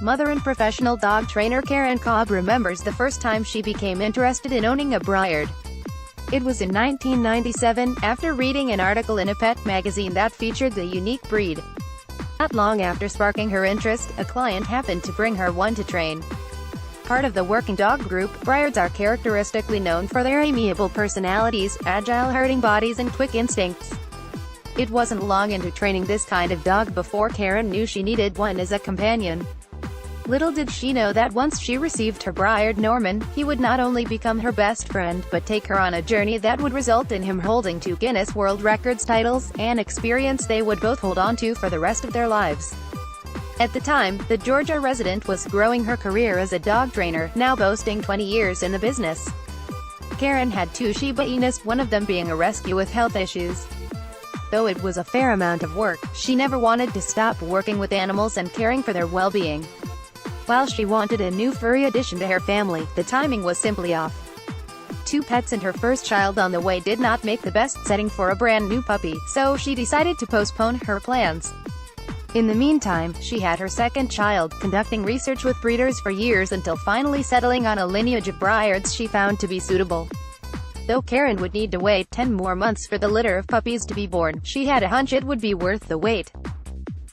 mother and professional dog trainer Karen Cobb remembers the first time she became interested in owning a Briard. It was in 1997, after reading an article in a pet magazine that featured the unique breed. Not long after sparking her interest, a client happened to bring her one to train. Part of the working dog group, Briards are characteristically known for their amiable personalities, agile herding bodies and quick instincts. It wasn't long into training this kind of dog before Karen knew she needed one as a companion. Little did she know that once she received her Briard Norman, he would not only become her best friend, but take her on a journey that would result in him holding 2 Guinness World Records titles, an experience they would both hold on to for the rest of their lives. At the time, the Georgia resident was growing her career as a dog trainer, now boasting 20 years in the business. Karen had 2 Shiba Inus, one of them being a rescue with health issues. Though it was a fair amount of work, she never wanted to stop working with animals and caring for their well-being. While she wanted a new furry addition to her family, the timing was simply off. 2 pets and her first child on the way did not make the best setting for a brand new puppy, so she decided to postpone her plans. In the meantime, she had her second child, conducting research with breeders for years until finally settling on a lineage of Briards she found to be suitable. Though Karen would need to wait 10 more months for the litter of puppies to be born, she had a hunch it would be worth the wait.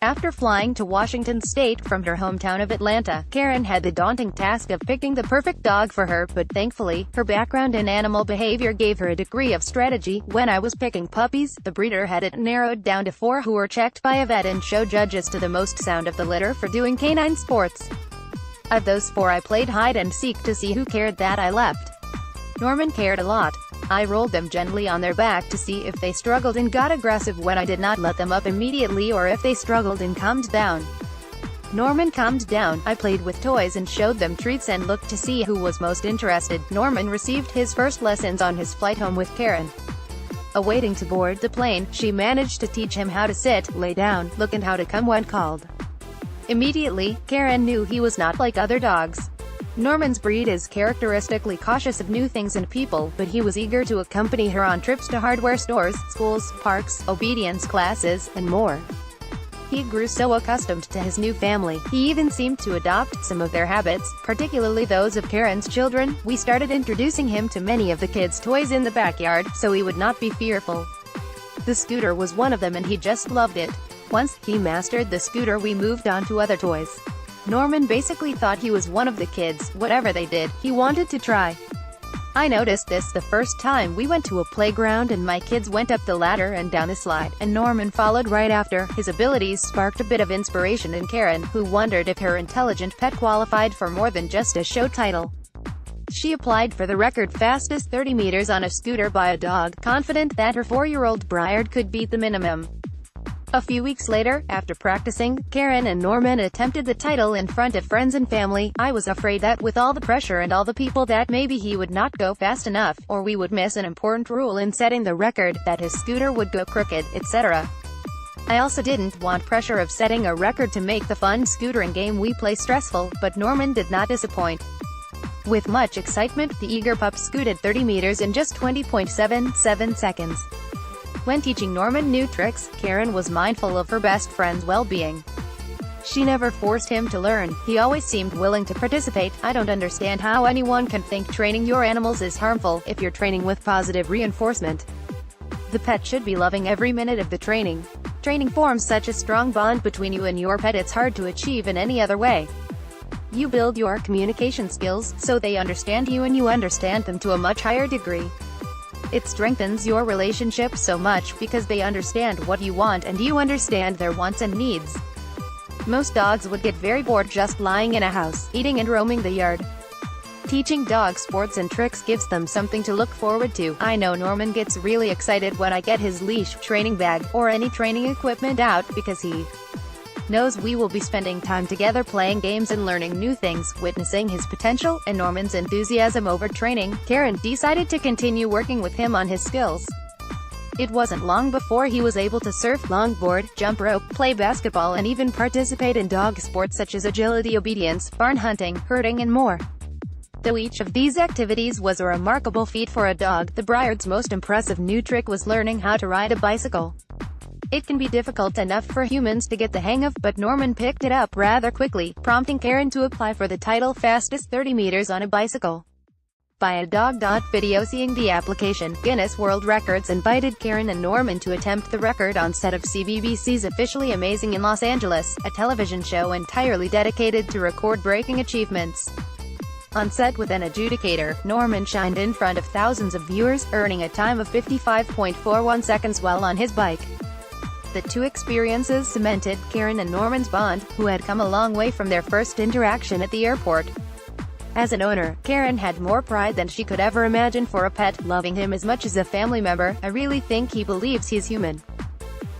After flying to Washington State from her hometown of Atlanta, Karen had the daunting task of picking the perfect dog for her, but thankfully, her background in animal behavior gave her a degree of strategy. When I was picking puppies, the breeder had it narrowed down to 4 who were checked by a vet and show judges to the most sound of the litter for doing canine sports. Of those 4 I played hide and seek to see who cared that I left. Norman cared a lot. I rolled them gently on their back to see if they struggled and got aggressive when I did not let them up immediately, or if they struggled and calmed down. Norman calmed down. I played with toys and showed them treats and looked to see who was most interested. Norman received his first lessons on his flight home with Karen. Awaiting to board the plane, she managed to teach him how to sit, lay down, look and how to come when called. Immediately, Karen knew he was not like other dogs. Norman's breed is characteristically cautious of new things and people, but he was eager to accompany her on trips to hardware stores, schools, parks, obedience classes, and more. He grew so accustomed to his new family, he even seemed to adopt some of their habits, particularly those of Karen's children. We started introducing him to many of the kids' toys in the backyard, so he would not be fearful. The scooter was one of them and he just loved it. Once he mastered the scooter, we moved on to other toys. Norman basically thought he was one of the kids. Whatever they did, he wanted to try. I noticed this the first time we went to a playground and my kids went up the ladder and down the slide, and Norman followed right after. His abilities sparked a bit of inspiration in Karen, who wondered if her intelligent pet qualified for more than just a show title. She applied for the record fastest 30 meters on a scooter by a dog, confident that her 4-year-old Briard could beat the minimum. A few weeks later, after practicing, Karen and Norman attempted the title in front of friends and family. I was afraid that with all the pressure and all the people that maybe he would not go fast enough, or we would miss an important rule in setting the record, that his scooter would go crooked, etc. I also didn't want pressure of setting a record to make the fun scootering game we play stressful, but Norman did not disappoint. With much excitement, the eager pup scooted 30 meters in just 20.77 seconds. When teaching Norman new tricks, Karen was mindful of her best friend's well-being. She never forced him to learn. He always seemed willing to participate. I don't understand how anyone can think training your animals is harmful, if you're training with positive reinforcement. The pet should be loving every minute of the training. Training forms such a strong bond between you and your pet it's hard to achieve in any other way. You build your communication skills, so they understand you and you understand them to a much higher degree. It strengthens your relationship so much, because they understand what you want and you understand their wants and needs. Most dogs would get very bored just lying in a house, eating and roaming the yard. Teaching dogs sports and tricks gives them something to look forward to. I know Norman gets really excited when I get his leash, training bag, or any training equipment out, because he knows we will be spending time together playing games and learning new things. Witnessing his potential, and Norman's enthusiasm over training, Karen decided to continue working with him on his skills. It wasn't long before he was able to surf, longboard, jump rope, play basketball and even participate in dog sports such as agility, obedience, barn hunting, herding and more. Though each of these activities was a remarkable feat for a dog, the Briard's most impressive new trick was learning how to ride a bicycle. It can be difficult enough for humans to get the hang of, but Norman picked it up rather quickly, prompting Karen to apply for the title fastest 30 meters on a bicycle. By a dog. Video seeing the application, Guinness World Records invited Karen and Norman to attempt the record on set of CBBC's Officially Amazing in Los Angeles, a television show entirely dedicated to record-breaking achievements. On set with an adjudicator, Norman shined in front of thousands of viewers, earning a time of 55.41 seconds while on his bike. The two experiences cemented Karen and Norman's bond, who had come a long way from their first interaction at the airport. As an owner, Karen had more pride than she could ever imagine for a pet, loving him as much as a family member. I really think he believes he's human.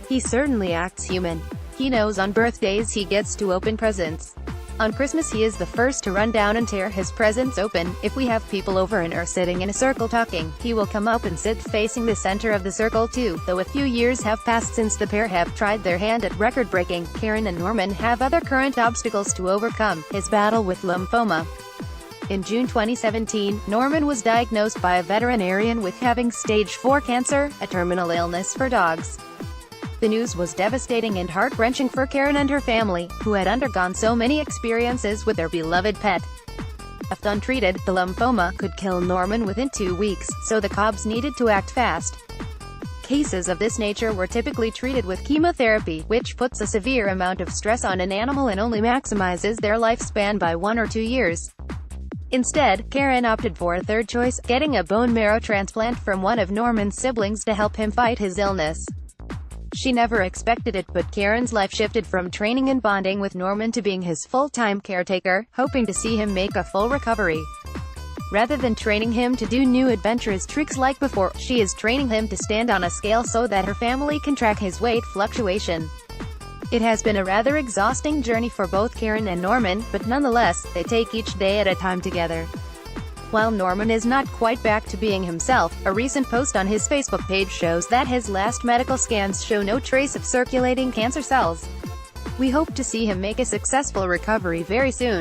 He certainly acts human. He knows on birthdays he gets to open presents. On Christmas he is the first to run down and tear his presents open. If we have people over and are sitting in a circle talking, he will come up and sit facing the center of the circle too. Though a few years have passed since the pair have tried their hand at record-breaking, Karen and Norman have other current obstacles to overcome: his battle with lymphoma. In June 2017, Norman was diagnosed by a veterinarian with having stage 4 cancer, a terminal illness for dogs. The news was devastating and heart-wrenching for Karen and her family, who had undergone so many experiences with their beloved pet. If untreated, the lymphoma could kill Norman within 2 weeks, so the Cobbs needed to act fast. Cases of this nature were typically treated with chemotherapy, which puts a severe amount of stress on an animal and only maximizes their lifespan by 1 or 2 years. Instead, Karen opted for a third choice, getting a bone marrow transplant from one of Norman's siblings to help him fight his illness. She never expected it, but Karen's life shifted from training and bonding with Norman to being his full-time caretaker, hoping to see him make a full recovery. Rather than training him to do new adventurous tricks like before, she is training him to stand on a scale so that her family can track his weight fluctuation. It has been a rather exhausting journey for both Karen and Norman, but nonetheless, they take each day at a time together. While Norman is not quite back to being himself, a recent post on his Facebook page shows that his last medical scans show no trace of circulating cancer cells. We hope to see him make a successful recovery very soon.